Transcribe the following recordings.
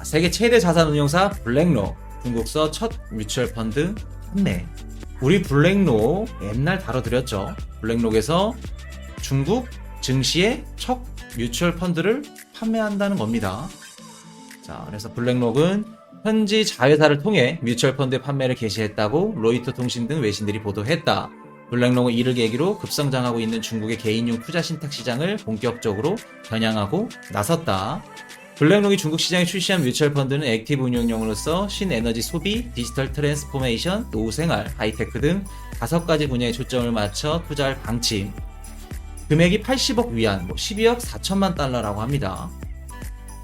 세계 최대 자산운용사 블랙록, 중국서 첫 뮤추얼 펀드 판매. 우리 블랙록 옛날 다뤄드렸죠. 블랙록에서 중국 증시의 첫 뮤추얼 펀드를 판매한다는 겁니다. 자, 그래서 블랙록은 현지 자회사를 통해 뮤추얼 펀드 판매를 개시했다고 로이터 통신 등 외신들이 보도했다. 블랙록은 이를 계기로 급성장하고 있는 중국의 개인용 투자 신탁 시장을 본격적으로 겨냥하고 나섰다. 블랙록이 중국 시장에 출시한 뮤추얼 펀드는 액티브 운용용으로서 신에너지 소비, 디지털 트랜스포메이션, 노후생활, 하이테크 등 5가지 분야에 초점을 맞춰 투자할 방침. 금액이 80억 위안, 12억 4천만 달러라고 합니다.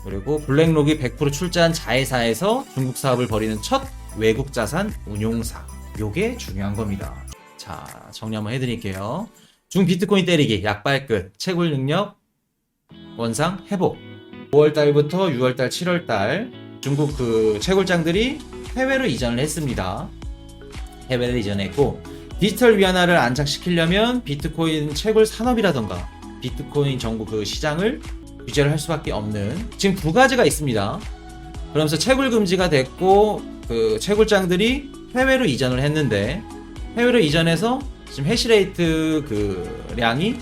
그리고 블랙록이 100% 출자한 자회사에서 중국 사업을 벌이는 첫 외국 자산 운용사. 요게 중요한 겁니다. 자, 정리 한번 해드릴게요. 중 비트코인 때리기, 약발끝, 채굴 능력, 원상 회복. 5월달부터 6월달, 7월달 중국 그 채굴장들이 해외로 이전을 했습니다. 해외로 이전했고, 디지털 위안화를 안착시키려면 비트코인 채굴 산업이라던가 비트코인 정보 그 시장을 규제를 할 수밖에 없는 지금 두 가지가 있습니다. 그러면서 채굴 금지가 됐고, 그 채굴장들이 해외로 이전을 했는데, 해외로 이전해서 지금 해시레이트 그 량이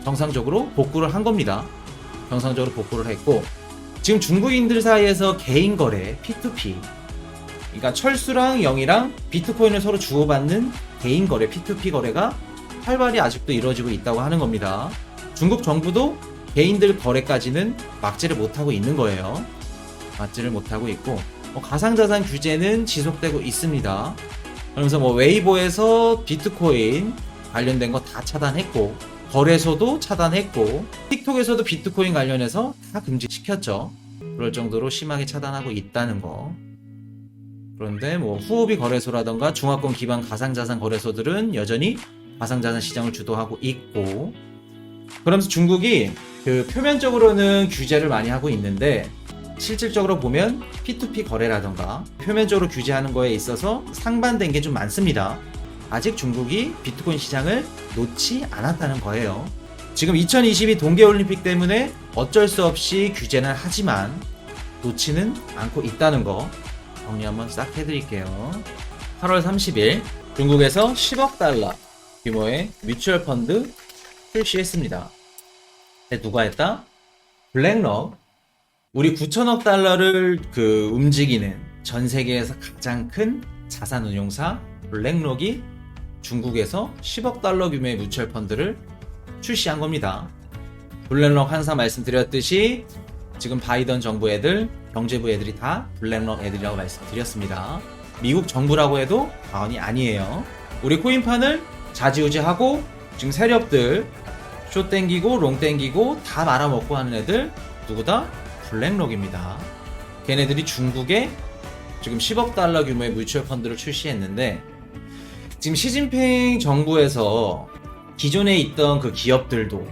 정상적으로 복구를 한 겁니다. 정상적으로 복구를 했고, 지금 중국인들 사이에서 개인 거래 P2P, 그러니까 철수랑 영이랑 비트코인을 서로 주고받는 개인 거래 P2P 거래가 활발히 아직도 이루어지고 있다고 하는 겁니다. 중국 정부도 개인들 거래까지는 막지를 못하고 있는 거예요. 막지를 못하고 있고, 가상자산 규제는 지속되고 있습니다. 그러면서 웨이보에서 비트코인 관련된 거 다 차단했고, 거래소도 차단했고, 틱톡에서도 비트코인 관련해서 다 금지시켰죠. 그럴 정도로 심하게 차단하고 있다는 거. 그런데 후오비 거래소라던가 중화권 기반 가상자산 거래소들은 여전히 가상자산 시장을 주도하고 있고, 그러면서 중국이 그 표면적으로는 규제를 많이 하고 있는데, 실질적으로 보면 P2P 거래라던가 표면적으로 규제하는 거에 있어서 상반된 게 좀 많습니다. 아직 중국이 비트코인 시장을 놓지 않았다는 거예요. 지금 2022 동계올림픽 때문에 어쩔 수 없이 규제는 하지만 놓지는 않고 있다는 거 정리 한번 싹 해드릴게요. 8월 30일 중국에서 10억 달러 규모의 뮤추얼 펀드 출시했습니다. 누가 했다? 블랙록. 우리 9천억 달러를 움직이는 전 세계에서 가장 큰 자산운용사 블랙록이 중국에서 10억 달러 규모의 뮤추얼 펀드를 출시한 겁니다. 블랙록 항상 말씀드렸듯이 지금 바이든 정부 애들, 경제부 애들이 다 블랙록 애들이라고 말씀드렸습니다. 미국 정부라고 해도 과언이 아니에요. 우리 코인판을 좌지우지하고 지금 세력들 숏 땡기고 롱 땡기고 다 말아먹고 하는 애들 누구다? 블랙록입니다. 걔네들이 중국에 지금 10억 달러 규모의 뮤추얼 펀드를 출시했는데, 지금 시진핑 정부에서 기존에 있던 그 기업들도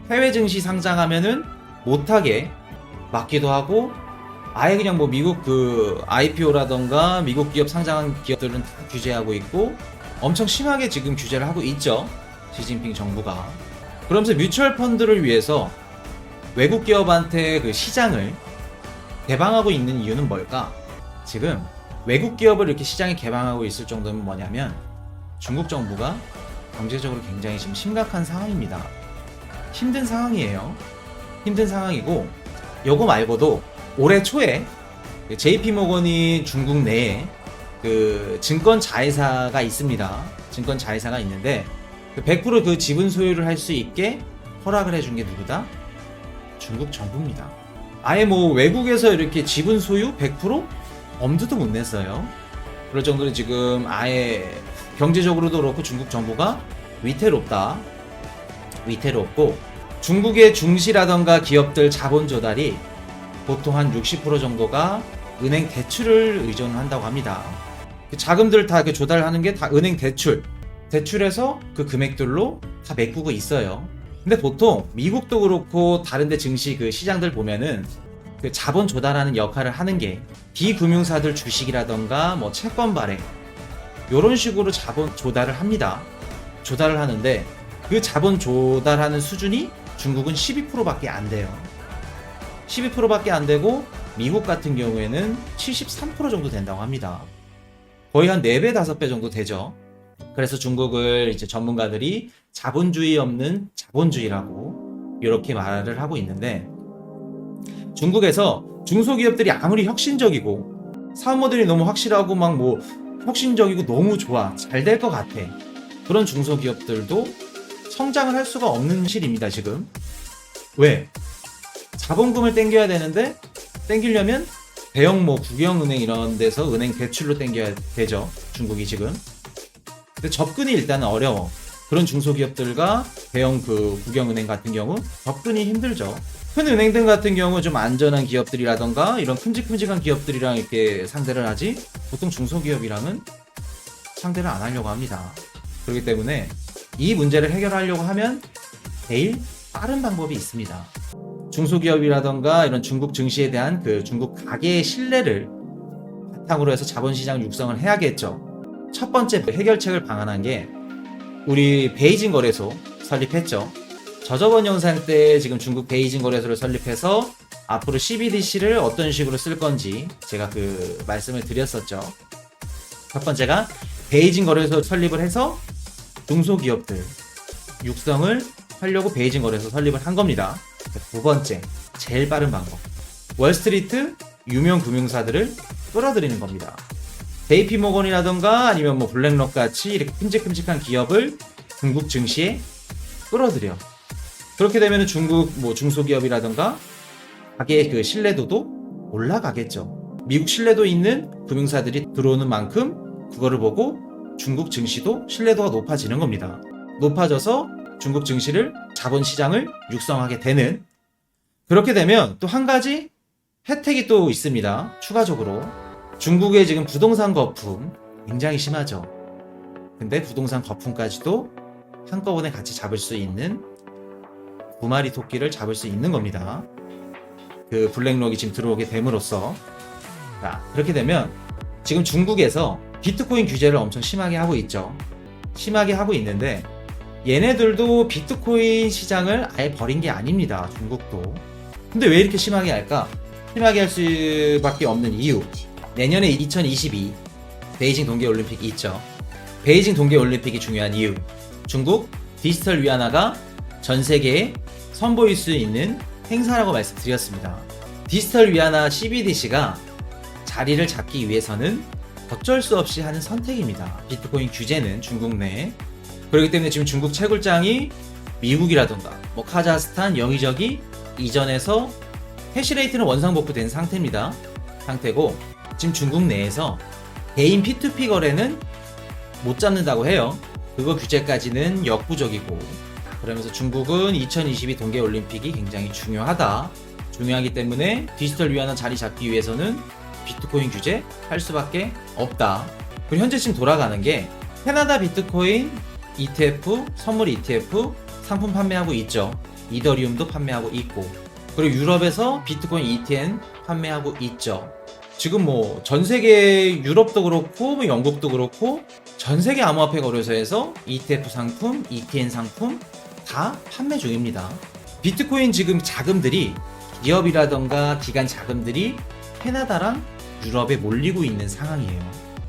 해외 증시 상장하면은 못하게 막기도 하고, 아예 그냥 미국 그 IPO라던가 미국 기업 상장한 기업들은 다 규제하고 있고, 엄청 심하게 지금 규제를 하고 있죠. 시진핑 정부가. 그러면서 뮤추얼 펀드를 위해서 외국 기업한테 그 시장을 개방하고 있는 이유는 뭘까? 지금 외국 기업을 이렇게 시장에 개방하고 있을 정도면 뭐냐면 중국 정부가 경제적으로 굉장히 지금 심각한 상황입니다. 힘든 상황이에요. 힘든 상황이고, 요거 말고도 올해 초에 JP모건이 중국 내에 그 증권 자회사가 있습니다. 증권 자회사가 있는데 100% 그 지분 소유를 할 수 있게 허락을 해준 게 누구다? 중국 정부입니다. 아예 외국에서 이렇게 지분 소유 100% 엄두도 못 냈어요. 그럴 정도로 지금 아예 경제적으로도 그렇고 중국 정부가 위태롭고, 중국의 중시라던가 기업들 자본 조달이 보통 한 60% 정도가 은행 대출을 의존한다고 합니다. 그 자금들 다 조달하는 게 다 은행 대출해서 그 금액들로 다 메꾸고 있어요. 근데 보통 미국도 그렇고 다른데 증시 그 시장들 보면은 그 자본 조달하는 역할을 하는 게 비금융사들 주식이라던가 채권 발행 요런 식으로 자본 조달을 합니다. 조달을 하는데 그 자본 조달하는 수준이 중국은 12%밖에 안 돼요. 12%밖에 안 되고, 미국 같은 경우에는 73% 정도 된다고 합니다. 거의 한 4배, 5배 정도 되죠. 그래서 중국을 이제 전문가들이 자본주의 없는 자본주의라고 이렇게 말을 하고 있는데, 중국에서 중소기업들이 아무리 혁신적이고 사업 모델이 너무 확실하고 막 뭐 혁신적이고 너무 좋아, 잘 될 것 같아, 그런 중소기업들도 성장을 할 수가 없는 실입니다 지금. 왜? 자본금을 땡겨야 되는데, 땡기려면 대형 뭐 국영은행 이런 데서 은행 대출로 땡겨야 되죠 중국이 지금. 근데 접근이 일단은 어려워. 그런 중소기업들과 대형 그 국영은행 같은 경우 접근이 힘들죠. 큰 은행들 같은 경우 좀 안전한 기업들이라던가 이런 큼직큼직한 기업들이랑 이렇게 상대를 하지, 보통 중소기업이랑은 상대를 안 하려고 합니다. 그렇기 때문에 이 문제를 해결하려고 하면 제일 빠른 방법이 있습니다. 중소기업이라던가 이런 중국 증시에 대한 그 중국 가계의 신뢰를 바탕으로 해서 자본시장 육성을 해야겠죠. 첫 번째 해결책을 방한한 게 우리 베이징 거래소 설립했죠. 저저번 영상 때 지금 중국 베이징 거래소를 설립해서 앞으로 CBDC를 어떤 식으로 쓸 건지 제가 그 말씀을 드렸었죠. 첫 번째가 베이징 거래소 설립을 해서 중소기업들 육성을 하려고 베이징 거래소 설립을 한 겁니다. 두 번째, 제일 빠른 방법, 월스트리트 유명 금융사들을 끌어들이는 겁니다. JP모건이라던가 아니면 뭐 블랙록 같이 이렇게 큼직큼직한 기업을 중국 증시에 끌어들여. 그렇게 되면 중국 뭐 중소기업이라던가 가게의 그 신뢰도도 올라가겠죠. 미국 신뢰도 있는 금융사들이 들어오는 만큼 그거를 보고 중국 증시도 신뢰도가 높아지는 겁니다. 높아져서 중국 증시를, 자본시장을 육성하게 되는, 그렇게 되면 또 한 가지 혜택이 또 있습니다. 추가적으로 중국의 지금 부동산 거품 굉장히 심하죠. 근데 부동산 거품까지도 한꺼번에 같이 잡을 수 있는, 두 마리 토끼를 잡을 수 있는 겁니다. 그 블랙록이 지금 들어오게 됨으로써. 자, 그렇게 되면 지금 중국에서 비트코인 규제를 엄청 심하게 하고 있죠. 심하게 하고 있는데 얘네들도 비트코인 시장을 아예 버린 게 아닙니다. 중국도. 근데 왜 이렇게 심하게 할까? 심하게 할 수밖에 없는 이유, 내년에 2022 베이징 동계올림픽이 있죠. 베이징 동계올림픽이 중요한 이유, 중국 디지털 위안화가 전 세계에 선보일 수 있는 행사라고 말씀드렸습니다. 디지털 위안화 CBDC가 자리를 잡기 위해서는 어쩔 수 없이 하는 선택입니다. 비트코인 규제는 중국 내에. 그렇기 때문에 지금 중국 채굴장이 미국이라던가 뭐 카자흐스탄 여기저기 이전해서 해시레이트는 원상복구된 상태고, 지금 중국 내에서 개인 P2P 거래는 못 잡는다고 해요. 그거 규제까지는 역부족이고, 그러면서 중국은 2022 동계올림픽이 굉장히 중요하기 때문에 디지털 위안화 자리 잡기 위해서는 비트코인 규제 할 수밖에 없다. 그리고 현재 지금 돌아가는 게 캐나다 비트코인 ETF, 선물 ETF 상품 판매하고 있죠. 이더리움도 판매하고 있고, 그리고 유럽에서 비트코인 ETN 판매하고 있죠. 지금 뭐 전 세계 유럽도 그렇고 뭐 영국도 그렇고 전 세계 암호화폐 거래소에서 ETF 상품, ETN 상품 다 판매 중입니다. 비트코인 지금 자금들이, 기업이라던가 기관 자금들이 캐나다랑 유럽에 몰리고 있는 상황이에요.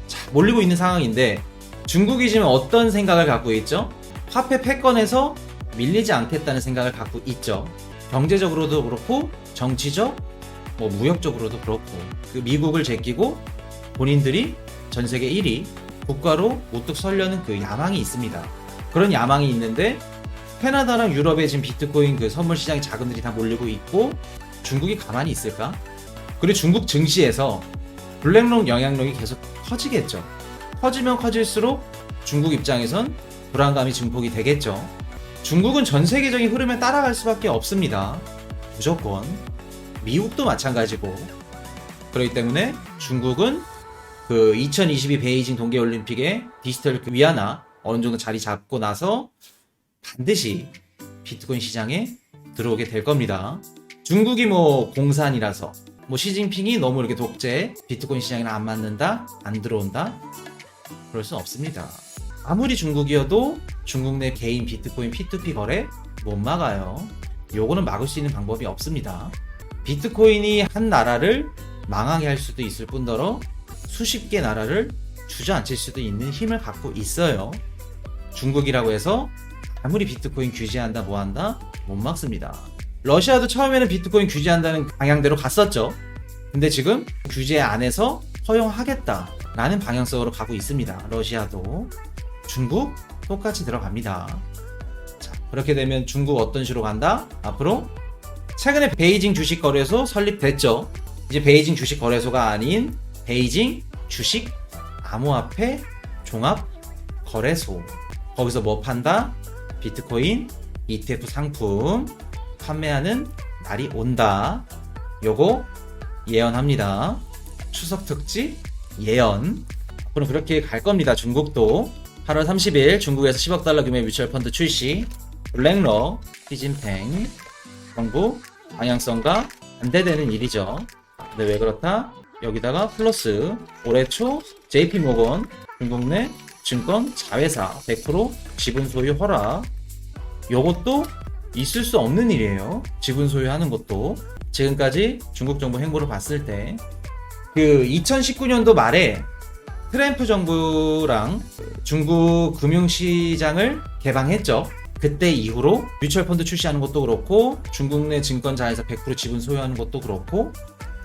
자, 몰리고 있는 상황인데 중국이 지금 어떤 생각을 갖고 있죠? 화폐 패권에서 밀리지 않겠다는 생각을 갖고 있죠. 경제적으로도 그렇고 정치적, 뭐 무역적으로도 그렇고, 그 미국을 제끼고 본인들이 전 세계 1위 국가로 우뚝 서려는 그 야망이 있습니다. 그런 야망이 있는데 캐나다랑 유럽에 지금 비트코인 그 선물 시장에 자금들이 다 몰리고 있고 중국이 가만히 있을까? 그리고 중국 증시에서 블랙록 영향력이 계속 커지겠죠. 커지면 커질수록 중국 입장에선 불안감이 증폭이 되겠죠. 중국은 전 세계적인 흐름에 따라갈 수밖에 없습니다. 무조건. 미국도 마찬가지고. 그렇기 때문에 중국은 그 2022 베이징 동계올림픽에 디지털 위안화 어느 정도 자리 잡고 나서 반드시 비트코인 시장에 들어오게 될 겁니다. 중국이 뭐 공산이라서 뭐 시진핑이 너무 이렇게 독재, 비트코인 시장이랑 안 맞는다, 안 들어온다, 그럴 순 없습니다. 아무리 중국이어도 중국 내 개인 비트코인 P2P 거래 못 막아요. 요거는 막을 수 있는 방법이 없습니다. 비트코인이 한 나라를 망하게 할 수도 있을 뿐더러 수십 개 나라를 주저앉힐 수도 있는 힘을 갖고 있어요. 중국이라고 해서 아무리 비트코인 규제한다 뭐한다 못 막습니다. 러시아도 처음에는 비트코인 규제한다는 방향대로 갔었죠. 근데 지금 규제 안에서 허용하겠다라는 방향성으로 가고 있습니다. 러시아도. 중국 똑같이 들어갑니다. 자, 그렇게 되면 중국 어떤 식으로 간다? 앞으로 최근에 베이징 주식거래소 설립됐죠. 이제 베이징 주식거래소가 아닌 베이징 주식 암호화폐 종합거래소. 거기서 뭐 판다? 비트코인 ETF 상품 판매하는 날이 온다. 요거 예언합니다. 추석 특집 예언. 앞으로 그렇게 갈 겁니다. 중국도 8월 30일 중국에서 10억 달러 규모의 뮤추얼 펀드 출시. 블랙록, 시진핑 정부 방향성과 반대되는 일이죠. 근데 왜 그렇다? 여기다가 플러스 올해 초 JP모건 중국 내 증권 자회사 100% 지분 소유 허락. 요것도 있을 수 없는 일이에요. 지분 소유하는 것도. 지금까지 중국 정부 행보를 봤을 때 그 2019년도 말에 트럼프 정부랑 중국 금융시장을 개방했죠. 그때 이후로 뮤추얼 펀드 출시하는 것도 그렇고 중국 내 증권 자회사 100% 지분 소유하는 것도 그렇고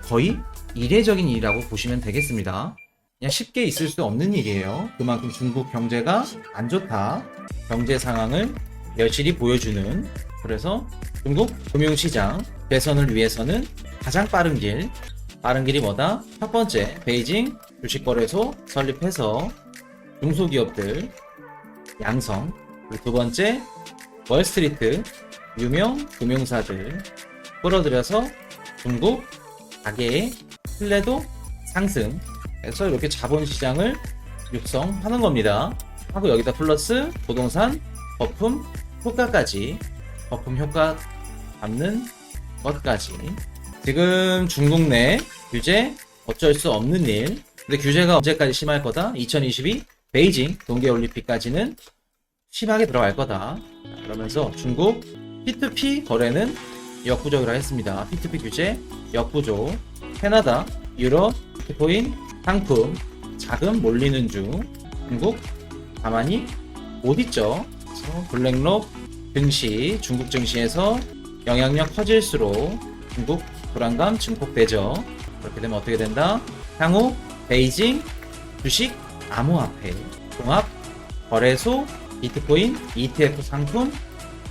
거의 이례적인 일이라고 보시면 되겠습니다. 그냥 쉽게 있을 수 없는 일이에요. 그만큼 중국 경제가 안 좋다. 경제 상황을 여실히 보여주는. 그래서 중국 금융시장 개선을 위해서는 가장 빠른 길이 뭐다? 첫 번째, 베이징 주식거래소 설립해서 중소기업들 양성. 그리고 두 번째, 월스트리트 유명 금융사들 끌어들여서 중국 가계의 신뢰도 상승. 해서 이렇게 자본시장을 육성하는 겁니다. 하고 여기다 플러스 부동산 거품 효과까지. 거품 효과 잡는 것까지. 지금 중국 내 규제 어쩔 수 없는 일. 근데 규제가 언제까지 심할 거다? 2022 베이징 동계올림픽까지는 심하게 들어갈 거다. 그러면서 중국 P2P 거래는 역부족이라 했습니다. P2P 규제 역부족. 캐나다, 유럽, 비트코인 상품 자금 몰리는 중. 중국 가만히 못 있죠. 그래서 블랙록 증시, 중국 증시에서 영향력 커질수록 중국 불안감 증폭되죠. 그렇게 되면 어떻게 된다? 향후 베이징 주식 암호화폐 종합 거래소 비트코인 ETF 상품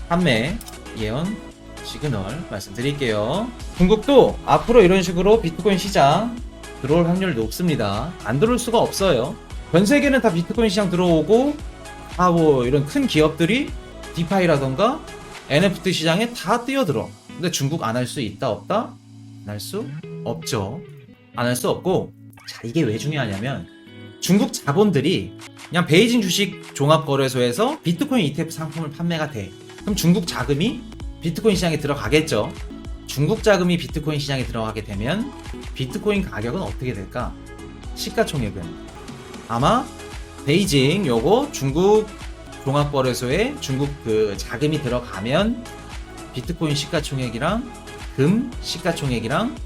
판매 예언 시그널 말씀드릴게요. 중국도 앞으로 이런 식으로 비트코인 시장 들어올 확률이 높습니다. 안 들어올 수가 없어요. 전 세계는 다 비트코인 시장 들어오고 뭐 이런 큰 기업들이 디파이라던가 NFT 시장에 다 뛰어들어. 근데 중국 안 할 수 있다 없다? 안 할 수 없죠. 안 할 수 없고. 자, 이게 왜 중요하냐면 중국 자본들이 그냥 베이징 주식 종합거래소에서 비트코인 ETF 상품을 판매가 돼. 그럼 중국 자금이 비트코인 시장에 들어가겠죠. 중국 자금이 비트코인 시장에 들어가게 되면 비트코인 가격은 어떻게 될까? 시가총액은 아마 베이징 요거 중국 종합거래소에 중국 그 자금이 들어가면 비트코인 시가총액이랑 금 시가총액이랑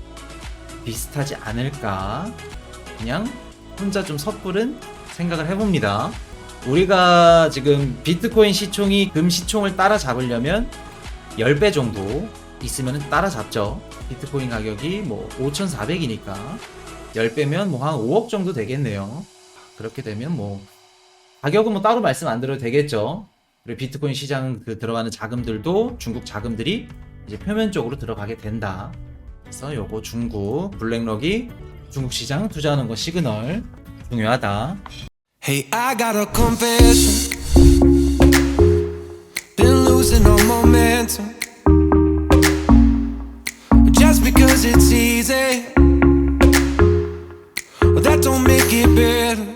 비슷하지 않을까. 그냥 혼자 좀 섣부른 생각을 해봅니다. 우리가 지금 비트코인 시총이 금 시총을 따라잡으려면 10배 정도 있으면 따라잡죠. 비트코인 가격이 뭐 5,400이니까 10배면 뭐 한 5억 정도 되겠네요. 그렇게 되면 뭐 가격은 뭐 따로 말씀 안 드려도 되겠죠. 그리고 비트코인 시장 그 들어가는 자금들도 중국 자금들이 이제 표면적으로 들어가게 된다. 그래서 요거 중국 블랙록이 중국 시장 투자하는 거 시그널 중요하다. Hey, I got a confession. Been losing all momentum. Just because it's easy, well, that don't make it better.